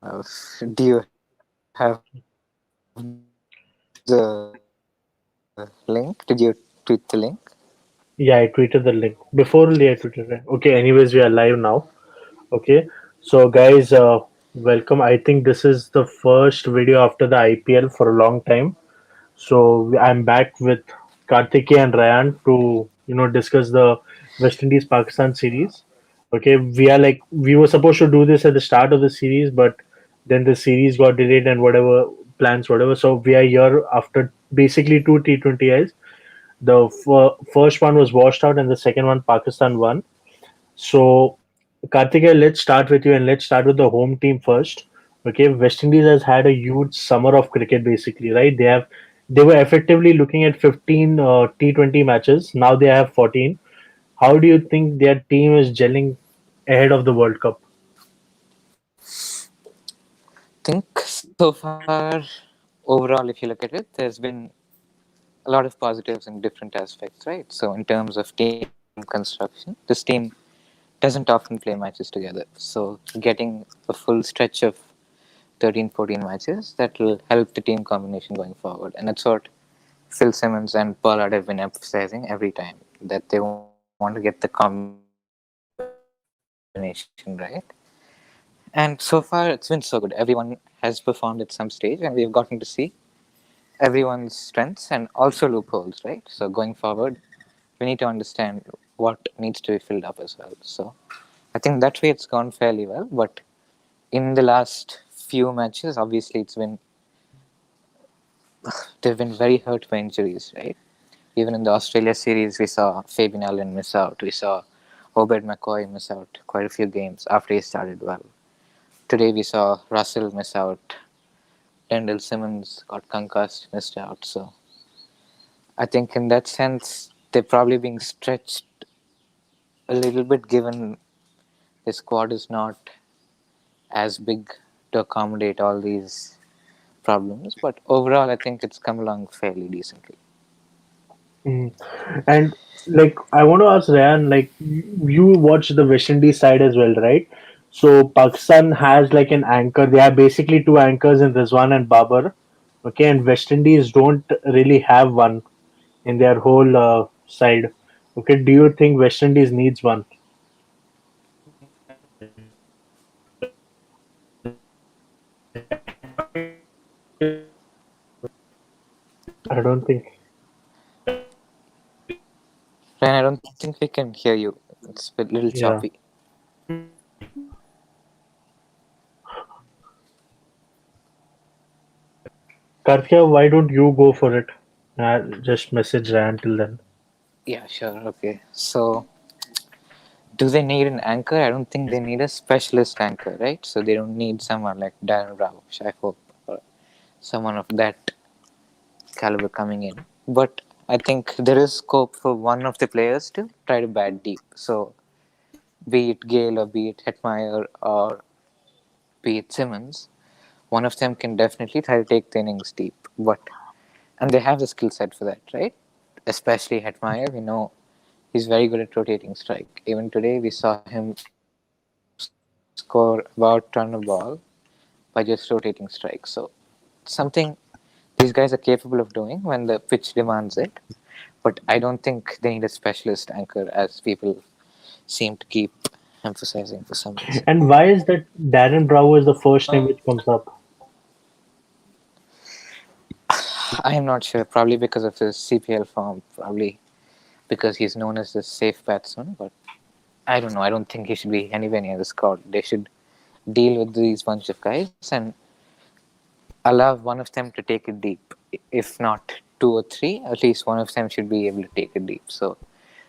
Do you have the link? Did you tweet the link? Yeah, I tweeted the link. Before only I tweeted it. Okay, anyways, we are live now. Okay, so guys, welcome. I think this is the first video after the IPL for a long time. So I'm back with Karthikeya and Raiyan to discuss the West Indies Pakistan series. Okay, we were supposed to do this at the start of the series, but then the series got delayed and whatever plans, whatever. So we are here after basically two T20Is. The first one was washed out, and the second one Pakistan won. So, Karthikeya, let's start with you, and let's start with the home team first. Okay, West Indies has had a huge summer of cricket, basically, right? They were effectively looking at 15 T20 matches. Now they have 14. How do you think their team is gelling ahead of the World Cup? Think so far, overall, if you look at it, there's been a lot of positives in different aspects, right? So, in terms of team construction, this team doesn't often play matches together. So, getting a full stretch of 13, 14 matches, that will help the team combination going forward. And that's what Phil Simmons and Pollard have been emphasizing every time, that they want to get the combination right. And so far, it's been so good. Everyone has performed at some stage, and we have gotten to see everyone's strengths and also loopholes, right? So going forward, we need to understand what needs to be filled up as well. So I think that way it's gone fairly well. But in the last few matches, obviously they've been very hurt by injuries, right? Even in the Australia series, we saw Fabian Allen miss out. We saw Obed McCoy miss out quite a few games after he started well. Today we saw Russell miss out. Dendell Simmons got concussed, missed out. So I think in that sense, they're probably being stretched a little bit given the squad is not as big to accommodate all these problems. But overall, I think it's come along fairly decently. Mm. And I want to ask Ryan, you watch the West Indies side as well, right? So Pakistan has like an anchor. They have basically two anchors in Rizwan and Babar. Okay, and West Indies don't really have one in their whole side. Okay, do you think West Indies needs one? I don't think. Ryan, I don't think we can hear you. It's a little choppy. Yeah. Karthikeya, why don't you go for it? Just message Ryan till then. Yeah, sure. Okay. So, do they need an anchor? I don't think they need a specialist anchor, right? So, they don't need someone like Darren Rauch, I hope, or someone of that caliber coming in. But I think there is scope for one of the players to try to bat deep. So, be it Gale or be it Hetmeyer or be it Simmons, one of them can definitely try to take the innings deep. But and they have the skill set for that, right? Especially Hetmeyer, we know he's very good at rotating strike. Even today, we saw him score about ton of ball by just rotating strike. So something these guys are capable of doing when the pitch demands it. But I don't think they need a specialist anchor as people seem to keep emphasizing for some reason. And why is that Darren Bravo is the first name which comes up? I am not sure. Probably because of his CPL form. Probably because he's known as the safe batsman. But I don't know. I don't think he should be anywhere near the squad. They should deal with these bunch of guys and allow one of them to take it deep. If not two or three, at least one of them should be able to take it deep. So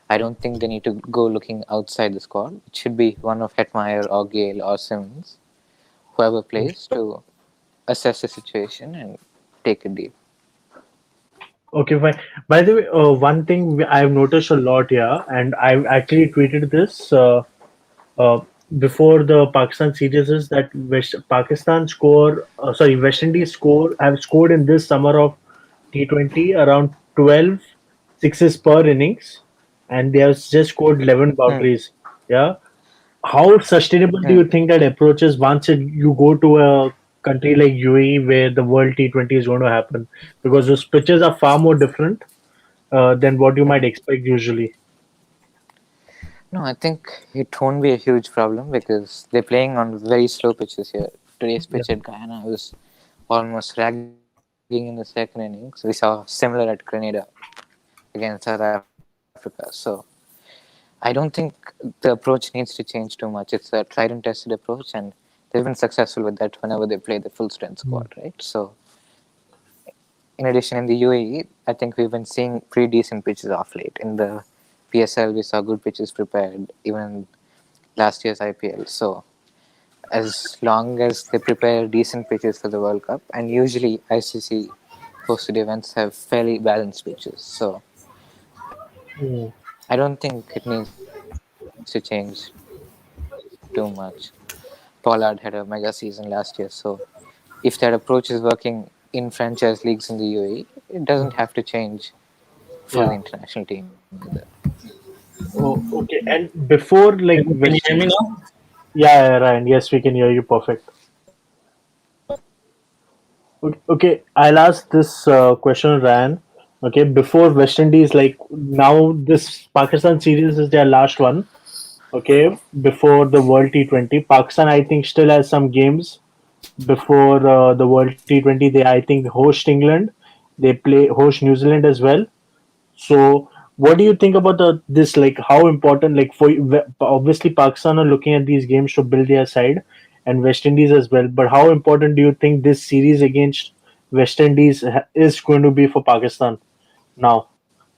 I don't think they need to go looking outside the squad. It should be one of Hetmeyer or Gale or Simmons, whoever plays, to assess the situation and take it deep. Okay, fine. By the way, one thing I've noticed a lot here, and I've actually tweeted this uh, before the Pakistan series, is that West Indies have scored in this summer of T20 around 12 sixes per innings, and they have just scored 11 Hmm. boundaries. Yeah, How sustainable do you think that approach is once you go to a country like UAE where the World T20 is going to happen? Because those pitches are far more different than what you might Mhm. expect usually. No, I think it won't be a huge problem because they're playing on very slow pitches here. Today's Yeah. pitch at Guyana was almost ragging in the second innings. We saw similar at Grenada against South Africa. So I don't think the approach needs to change too much. It's a tried and tested approach, and they've been successful with that whenever they play the full strength squad, right? Mm. So, in addition, in the UAE, I think we've been seeing pretty decent pitches off late. In the PSL, we saw good pitches prepared, even last year's IPL. So, as long as they prepare decent pitches for the World Cup, and usually ICC hosted events have fairly balanced pitches, so Mm. I don't think it needs to change too much. Pollard had a mega season last year, so if that approach is working in franchise leagues in the UAE, it doesn't have to change for the Yeah. international team either. Oh, okay. And before like Can you West, hear me now? yeah, yeah, Ryan. Yes, we can hear you perfect. Okay, I'll ask this question, Ryan. Okay, before West Indies, like now, this Pakistan series is their last one. Okay, before the World T20, Pakistan I think still has some games before the World T20. They I think host England. They play host New Zealand as well. So, what do you think about this? Like, how important? Like, obviously, Pakistan are looking at these games to build their side, and West Indies as well. But how important do you think this series against West Indies is going to be for Pakistan now?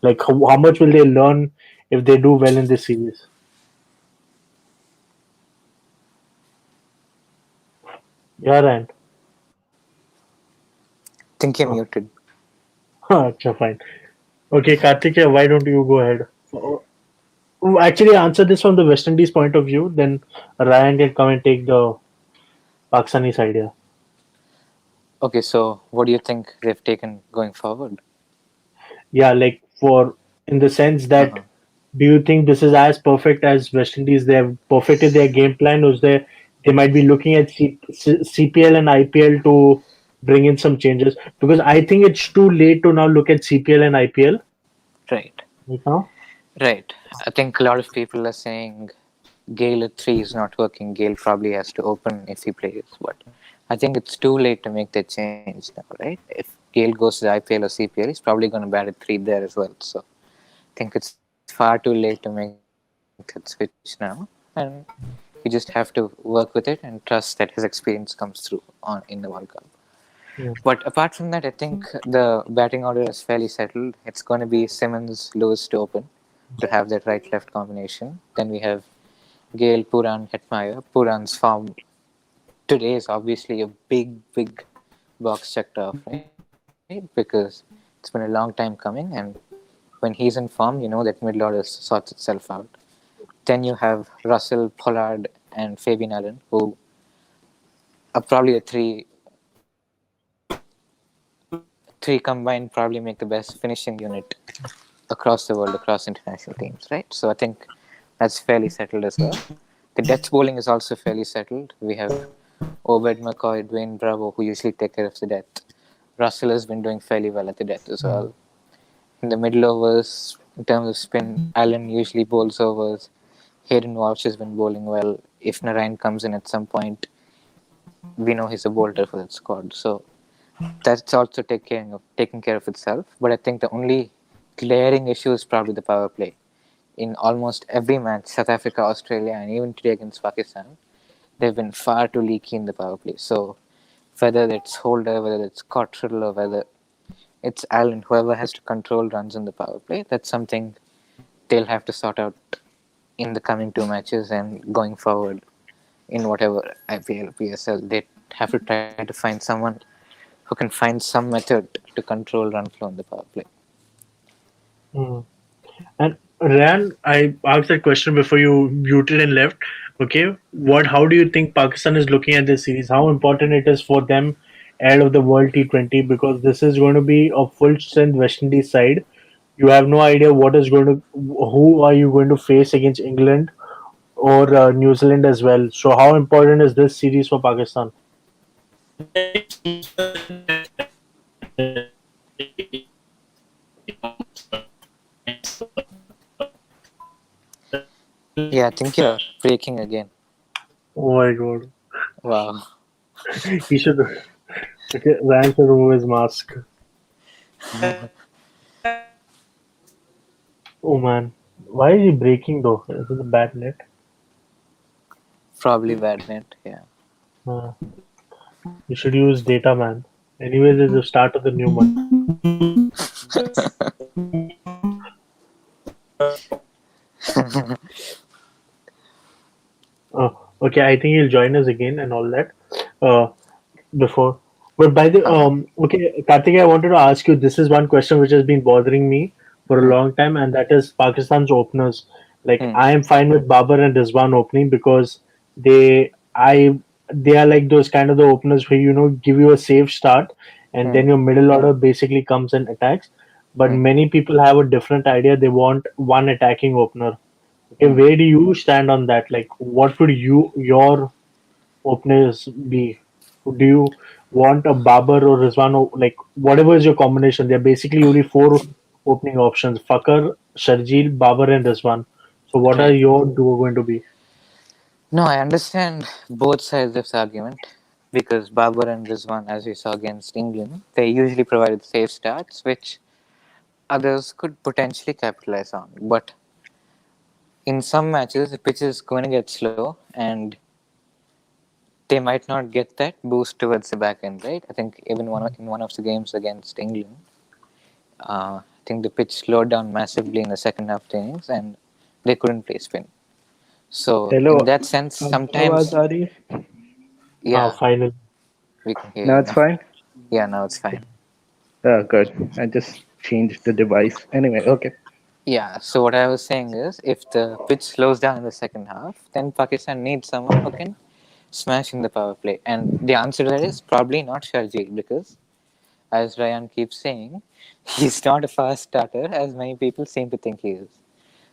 Like, how much will they learn if they do well in this series? Yeah, Ryan. Think you're Oh, muted. acha, fine. Okay, Karthikeya, why don't you go ahead? Actually, answer this from the West Indies point of view. Then Ryan can come and take the Pakistani side here. Okay, so what do you think they've taken going forward? Yeah, like for in the sense Uh that huh. do you think this is as perfect as West Indies? They have perfected their game plan, or is there they might be looking at CPL and IPL to bring in some changes? Because I think it's too late to now look at CPL and IPL Right. right now. Right. I think a lot of people are saying Gale at 3 is not working. Gale probably has to open if he plays. But I think it's too late to make that change now, right? If Gale goes to the IPL or CPL, he's probably going to bat at 3 there as well. So I think it's far too late to make that switch now. And you just have to work with it and trust that his experience comes through on in the World Cup. Yeah. But apart from that, I think the batting order is fairly settled. It's going to be Simmons, Lewis to open to have that right left combination. Then we have Gale, Puran, Hetmeyer. Puran's form today is obviously a big box checked off, right? Because it's been a long time coming, and when he's in form, you know that middle order sorts itself out. Then you have Russell, Pollard, and Fabian Allen, who are probably the three combined probably make the best finishing unit across the world, across international teams, right? So I think that's fairly settled as well. The death bowling is also fairly settled. We have Obed McCoy, Dwayne Bravo, who usually take care of the death. Russell has been doing fairly well at the death as well. In the middle overs, in terms of spin, Allen usually bowls overs. Hayden Walsh has been bowling well. If Narayan comes in at some point, we know he's a bowler for that squad. So that's also taking care of itself. But I think the only glaring issue is probably the power play. In almost every match, South Africa, Australia, and even today against Pakistan, they've been far too leaky in the power play. So whether it's Holder, whether it's Cottrell, or whether it's Allen, whoever has to control runs in the power play, that's something they'll have to sort out in the coming two matches and going forward in whatever IPL, PSL. They have to try to find someone who can find some method to control run flow in the power play. Mm. And Ryan, I asked that question before you muted and left. Okay, what? How do you think Pakistan is looking at this series? How important it is for them ahead of the World T20 because this is going to be a full strength West Indies side. You have no idea what is going to, who are you going to face against England? or New Zealand as well. So how important is this series for Pakistan? Yeah, I think you're breaking again. Oh my god. Wow. He should okay, Ryan should remove his mask. Oh man. Why is he breaking though? Is it a bad net? Probably bad net. Yeah. Uh, you should use data man. Anyways, it's the start of the new month. Okay, I think he'll join us again and all that. Uh, before. But by the Uh-huh. okay, Karthikeya, I wanted to ask you. This is one question which has been bothering me for a Hmm. long time, and that is Pakistan's openers. Like Hmm. I am fine with Babar and Rizwan opening because they are like those kind of the openers where give you a safe start, and Hmm. then your middle order basically comes and attacks. But Hmm. many people have a different idea. They want one attacking opener. Okay, Hmm. where do you stand on that? Like, what would your openers be? Do you want a Babar or Rizwan? Like, whatever is your combination, there are basically only four opening options: Fakar, Sharjeel, Babar, and Rizwan. So, what are Right. your duo going to be? No, I understand both sides of the argument because Babar and Rizwan, as we saw against England, they usually provided safe starts, which others could potentially capitalize on. But in some matches, the pitch is going to get slow, and they might not get that boost towards the back end, right? I think even in one of the games against England, I think the pitch slowed down massively in the second half of the innings, and they couldn't play spin. So Hello, in that sense, आवाज sometimes, आ रही है? yeah, Final. we can hear Now you it's now. fine. Yeah, now it's fine. Oh, good. I just changed the device. Anyway, okay. Yeah, so what I was saying is, if the pitch slows down in the second half, then Pakistan needs someone who can smash in the power play. And the answer to that is probably not Sharjeel because, as Raiyan keeps saying, he's not a fast starter as many people seem to think he is.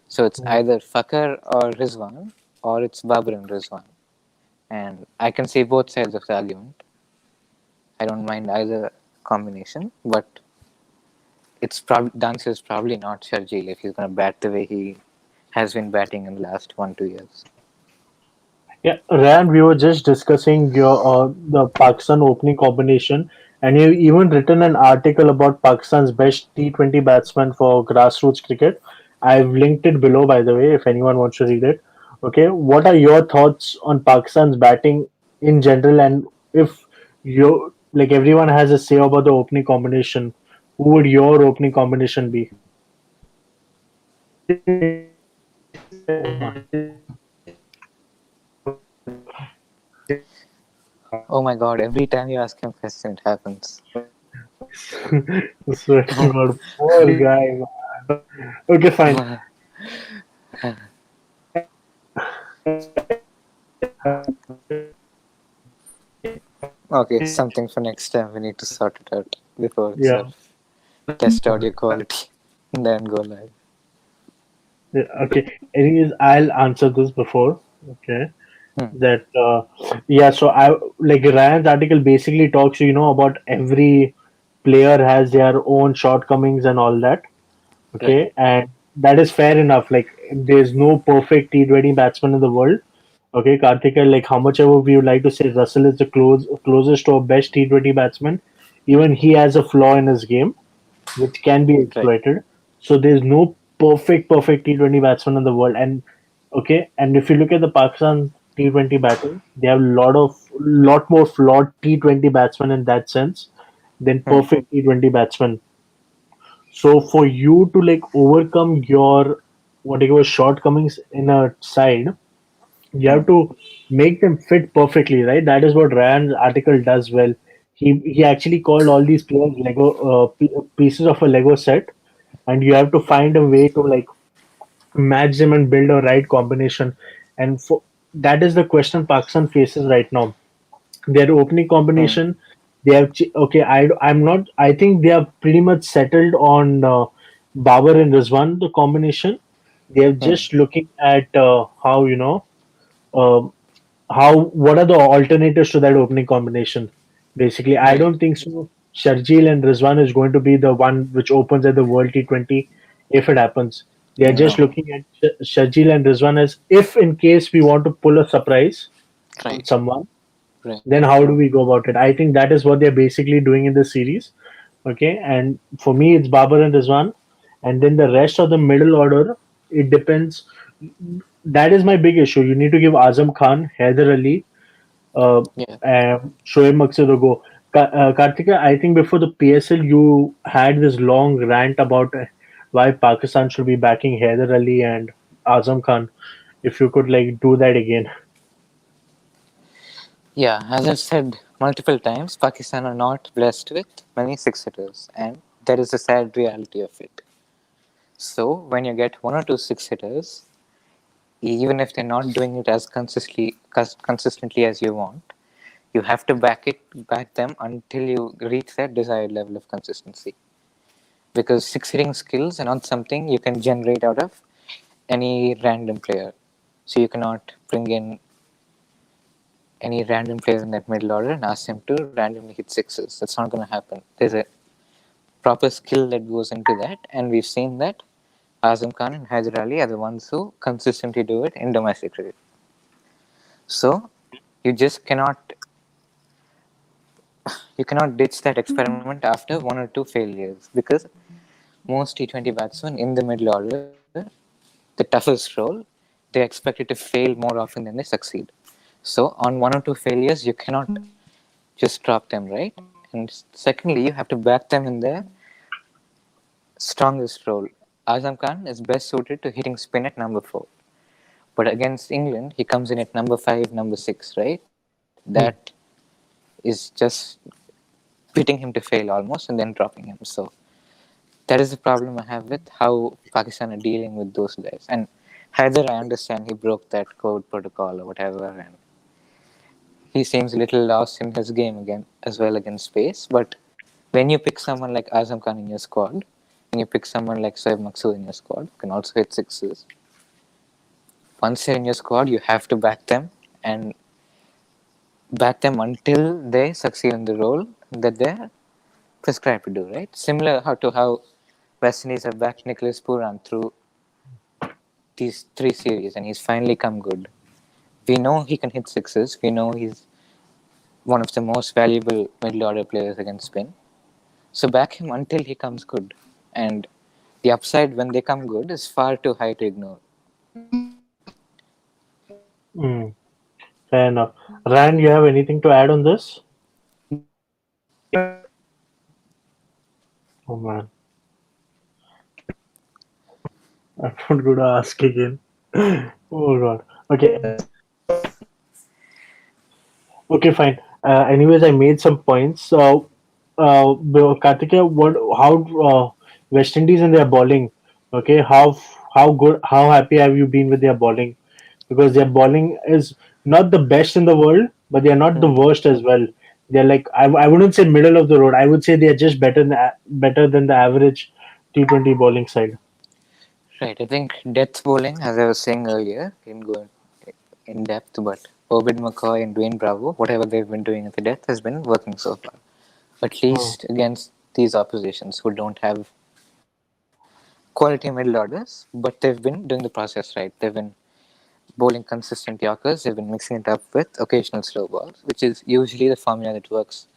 So it's Mm. either Fakar or Rizwan, or it's Babur and Rizwan. And I can see both sides of the argument. I don't mind either combination, but it's probably the answer is probably not Sharjeel if he's going to bat the way he has been batting in the last 1 2 years. Yeah, Ryan, we were just discussing your the Pakistan opening combination, and you even written an article about Pakistan's best T20 batsman for grassroots cricket. I've linked it below, by the way, if anyone wants to read it. Okay, what are your thoughts on Pakistan's batting in general, and if you like everyone has a say about the opening combination, who would your opening combination be? Oh my. Oh my god, every time you ask him a question, it happens. Swear to God, poor guy, man. Okay, fine. Okay, something for next time. We need to sort it out before Yeah. itself. Test audio quality, and then go live. Yeah, okay. Anyways, I'll answer this before. Okay. Hmm. That yeah. So I like Ryan's article basically talks about every player has their own shortcomings and all that. Right, Okay, and that is fair enough. Like there's no perfect T20 batsman in the world. Okay, Karthika, like how much ever we would like to say Russell is the closest to a best T20 batsman, even he has a flaw in his game which can be right. exploited. So there's no perfect T20 batsman in the world. And okay, and if you look at the Pakistan T20 batting, they have lot more flawed T20 batsmen in that sense than Hmm. perfect T20 batsmen. So for you to like overcome your whatever shortcomings in a side, you Hmm. have to make them fit perfectly, right? That is what Ryan's article does well. He actually called all these players Lego pieces of a Lego set, and you have to find a way to like match them and build a right combination. And for that is the question Pakistan faces right now. Their opening Hmm. combination, they have okay. I'm not. I think they are pretty much settled on Babar and Rizwan the combination. They are Hmm. just looking at how. Um, how what are the alternatives to that opening combination? Basically, I Right. don't think so. Sharjeel and Rizwan is going to be the one which opens at the World T20 if it happens. They are just No. looking at Sharjeel and Rizwan as if in case we want to pull a surprise on Right. someone, Right. then how do we go about it? I think that is what they're basically doing in the series. Okay, and for me, it's Babar and Rizwan, and then the rest of the middle order. It depends. That is my big issue. You need to give Azam Khan, Haider Ali, Yeah. Shoaib Maqsood a go. Karthika, I think before the PSL, you had this long rant about why Pakistan should be backing Haider Ali and Azam Khan. If you could like do that again. Yeah, as I've said multiple times, Pakistan are not blessed with many six hitters, and that is the sad reality of it. So, when you get one or two six hitters, even if they're not doing it as consistently as you want, you have to back them until you reach that desired level of consistency. Because six hitting skills are not something you can generate out of any random player. So you cannot bring in any random player in that middle order and ask him to randomly hit sixes. That's not going to happen. There's a proper skill that goes into that, and we've seen that Azam Khan and Hyder Ali are the ones who consistently do it in domestic cricket. So you just cannot ditch that experiment after one or two failures, because most T20 batsmen in the middle order, the toughest role, they expect it to fail more often than they succeed. So on one or two failures, you cannot just drop them, right? And secondly, you have to back them in their strongest role. Azam Khan is best suited to hitting spin at number 4. But against England, he comes in at number 5, number 6, right? That Hmm. is just pitting him to fail almost and then dropping him. So that is the problem I have with how Pakistan are dealing with those guys. And Haider, I understand he broke that code protocol or whatever, and he seems a little lost in his game again as well against space. But when you pick someone like Azam Khan in your squad, and you pick someone like Soeb Maksud in your squad, who can also hit sixes, once they're in your squad, you have to back them and back them until they succeed in the role that they're prescribed to do, right? Similar to how West Indies have backed Nicholas Pooran through these three series, and he's finally come good. We know he can hit sixes. We know he's one of the most valuable middle order players against spin. So back him until he comes good. And the upside when they come good is far too high to ignore. Hmm. Fair enough. Rand, you have anything to add on this? Oh man, I'm not going to ask again. Oh god. Okay. Okay, fine. Anyways, I made some points. Kartikeya, how West Indies and their bowling? Okay, how good, how happy have you been with their bowling? Because their bowling is not the best in the world, but they are not the Hmm. worst as well. They're like I wouldn't say middle of the road. I would say they are just better than the average T20 bowling side. Right. I think death bowling, as I was saying earlier, didn't go in depth, but Obed McCoy and Dwayne Bravo, whatever they've been doing at the death has been working so far. At Hmm. least against these oppositions who don't have quality middle orders, but they've been doing the process right. They've been bowling consistent Yorkers, they've been mixing it up with occasional slow balls, which is usually the formula that works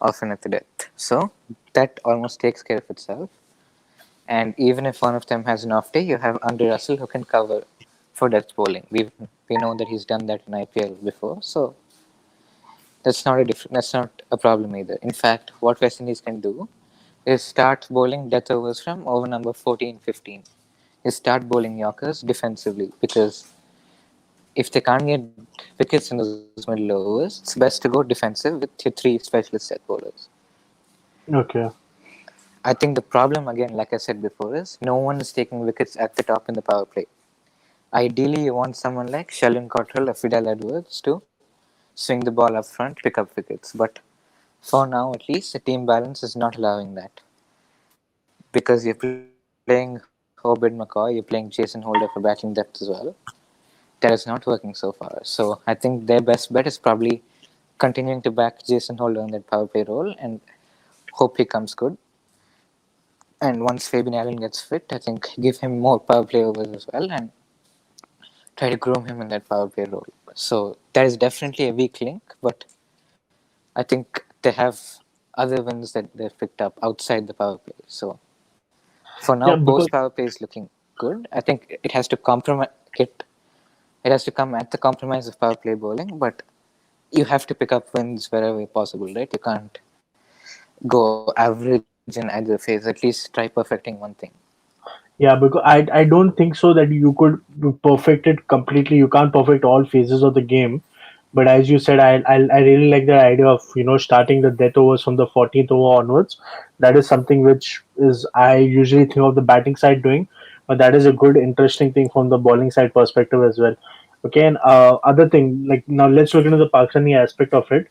often at the death. So that almost takes care of itself. And even if one of them has an off day, you have Andre Russell who can cover for death bowling. We know that he's done that in IPL before, so that's not a problem either. In fact, what West Indies can do is start bowling death overs from over number 14, 15. Is start bowling Yorkers defensively, because if they can't get wickets in those middle overs, it's best to go defensive with your three specialist set bowlers. Okay. I think the problem, again, like I said before, is no one is taking wickets at the top in the power play. Ideally, you want someone like Sheldon Cottrell or Fidel Edwards to swing the ball up front, pick up wickets. But for now, at least, the team balance is not allowing that, because you're playing Obed McCoy, you're playing Jason Holder for batting depth as well. that is not working so far. So I think their best bet is probably continuing to back Jason Holder in that power play role and hope he comes good. And once Fabian Allen gets fit, I think give him more power play overs as well and try to groom him in that power play role. So that is definitely a weak link, but I think they have other wins that they've picked up outside the power play. So for now, Yeah, post because power play is looking good. I think it has to compromise it has to come at the compromise of power play bowling, but you have to pick up wins wherever possible, right? You can't go average in either phase. At least try perfecting one thing. yeah, because I don't think so that you could perfect it completely. You can't perfect all phases of the game. But as you said, I really like the idea of starting the death overs from the 14th over onwards. That is something which is I usually think of the batting side doing, but that is a good interesting thing from the bowling side perspective as well. Okay, and other thing, like, now let's look into the Pakistani aspect of it.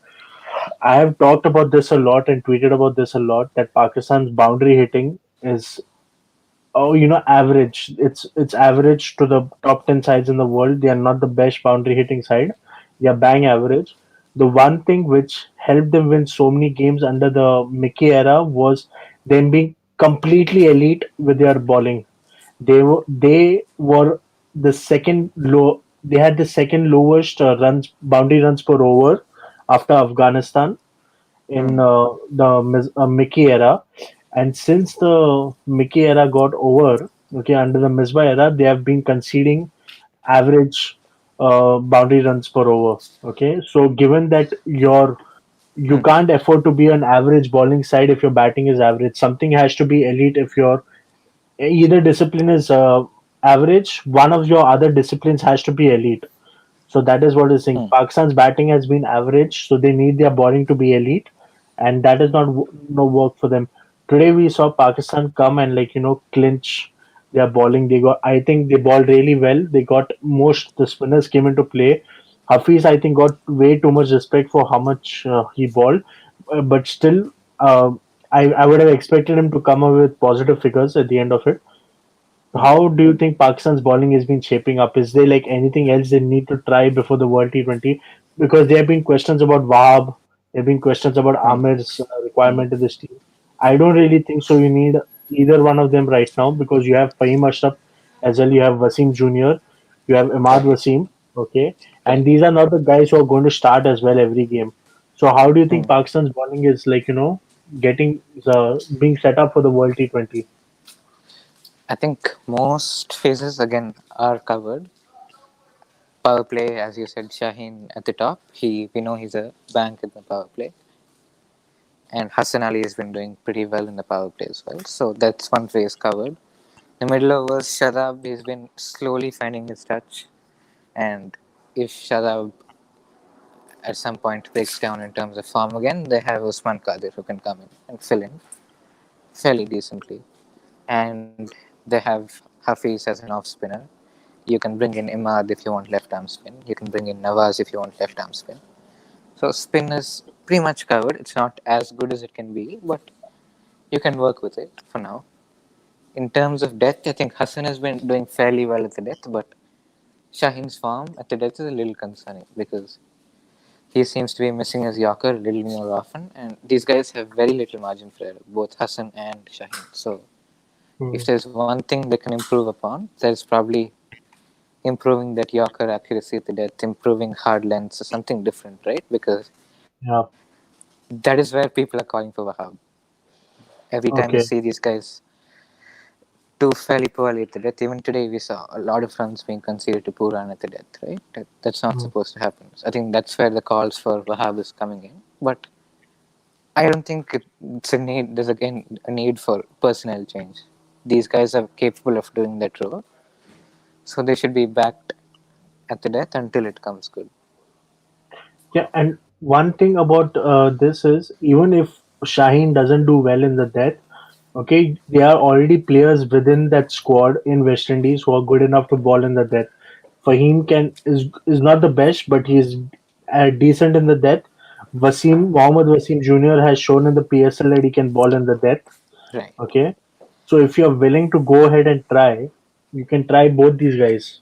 I have talked about this a lot and tweeted about this a lot, that Pakistan's boundary hitting is, oh, average. It's average to the top 10 sides in the world. They are not the best boundary hitting side. They are bang average. The one thing which helped them win so many games under the Mickey era was them being completely elite with their bowling. They were the second low. They had the second lowest runs, boundary runs per over, after Afghanistan in Hmm. the Mickey era. And since the Mickey era got over, okay, under the Misbah era, they have been conceding average boundary runs per over. Okay, so given that you Hmm. can't afford to be an average bowling side if your batting is average. Something has to be elite if your either discipline is average. One of your other disciplines has to be elite. So that is what is saying. Hmm. Pakistan's batting has been average, so they need their bowling to be elite, and that is not no work for them. Today we saw Pakistan come and, like, clinch their bowling. They got, I think they bowled really well. They got most the spinners came into play. Hafiz, I think, got way too much respect for how much he bowled, but still, uh, I would have expected him to come up with positive figures at the end of it. Hmm. How do you think Pakistan's bowling has been shaping up? Is there like anything else they need to try before the World T20? Because there have been questions about Wahab, there have been questions about Hmm. Amir's Hmm. requirement in this team. I don't really think so. You need either one of them right now, because you have Fahim Ashraf as well, you have Wasim Jr., you have Imad Right. Wasim, okay, and Right. these are not the guys who are going to start as well every game. So how do you think Hmm. Pakistan's bowling is, like, getting being set up for the World T20? I think most phases again are covered. Power play, as you said, Shaheen at the top. We know he's a bank in the power play, and Hassan Ali has been doing pretty well in the power play as well. So that's one phase covered. The middle overs, Shadab, he's been slowly finding his touch, and if Shadab at some point breaks down in terms of form again, they have Usman Qadir who can come in and fill in fairly decently. And they have Hafiz as an off spinner. You can bring in Imad if you want left arm spin. You can bring in Nawaz if you want left arm spin. So spin is pretty much covered. It's not as good as it can be, but you can work with it for now. In terms of depth, I think Hassan has been doing fairly well at the depth, but Shaheen's form at the depth is a little concerning because he seems to be missing his Yorker a little more often, and these guys have very little margin for error, both Hassan and Shaheen. So if Hmm. there's one thing they can improve upon, there's probably improving that Yorker accuracy at the depth, improving hard lengths, or something different, right? Because Yeah. that is where people are calling for Wahab. Every time you Okay. see these guys do fairly poorly at the death, even today we saw a lot of runs being conceded to Puran at the death, right? That's not Hmm. supposed to happen. So I think that's where the calls for Wahab is coming in. But I don't think it's a need. There's again a need for personnel change. These guys are capable of doing that role, so they should be backed at the death until it comes good. Yeah, and one thing about this is, even if Shaheen doesn't do well in the death, okay, there are already players within that squad in West Indies who are good enough to ball in the death. Fahim is not the best, but he is decent in the death. Mohammad Wasim Jr. has shown in the PSL that he can ball in the death. Right. Okay, so if you're willing to go ahead and try, you can try both these guys.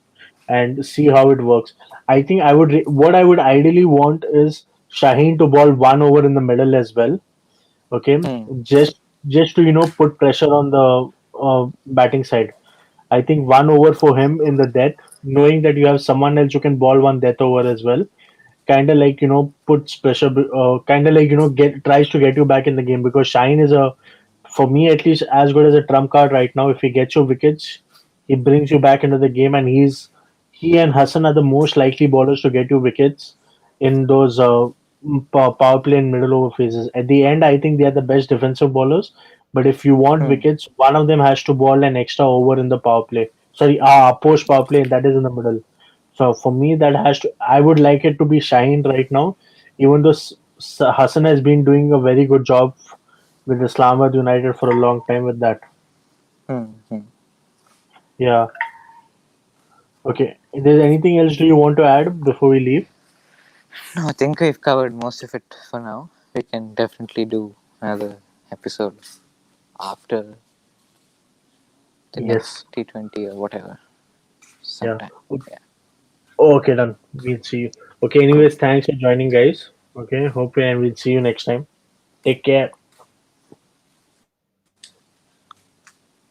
and see how it works. I think what I would ideally want is Shaheen to bowl one over in the middle as well. Okay, Hmm. just to put pressure on the batting side. I think one over for him in the death, knowing that you have someone else who can bowl one death over as well, kind of like puts pressure, kind of like get tries to get you back in the game, because Shine is a, for me at least, as good as a trump card right now. If he gets your wickets, he brings you back into the game, and he and Hassan are the most likely bowlers to get you wickets in those power play and middle over phases. At the end, I think they are the best defensive bowlers. But if you want Hmm. wickets, one of them has to bowl an extra over in the power play. Sorry, post power play, and that is in the middle. So for me, that has to. I would like it to be Shine right now, even though Hassan has been doing a very good job with Islamabad United for a long time with that. Hmm. Hmm. Yeah. Okay. Is there anything else do you want to add before we leave? No, I think we've covered most of it for now. We can definitely do another episode after the Yes. next T20 or whatever, Yeah. sometime. Yeah, Okay, done. We'll see you. Okay. cool. Anyways, thanks for joining, guys. Okay. Hope and we'll see you next time. Take care.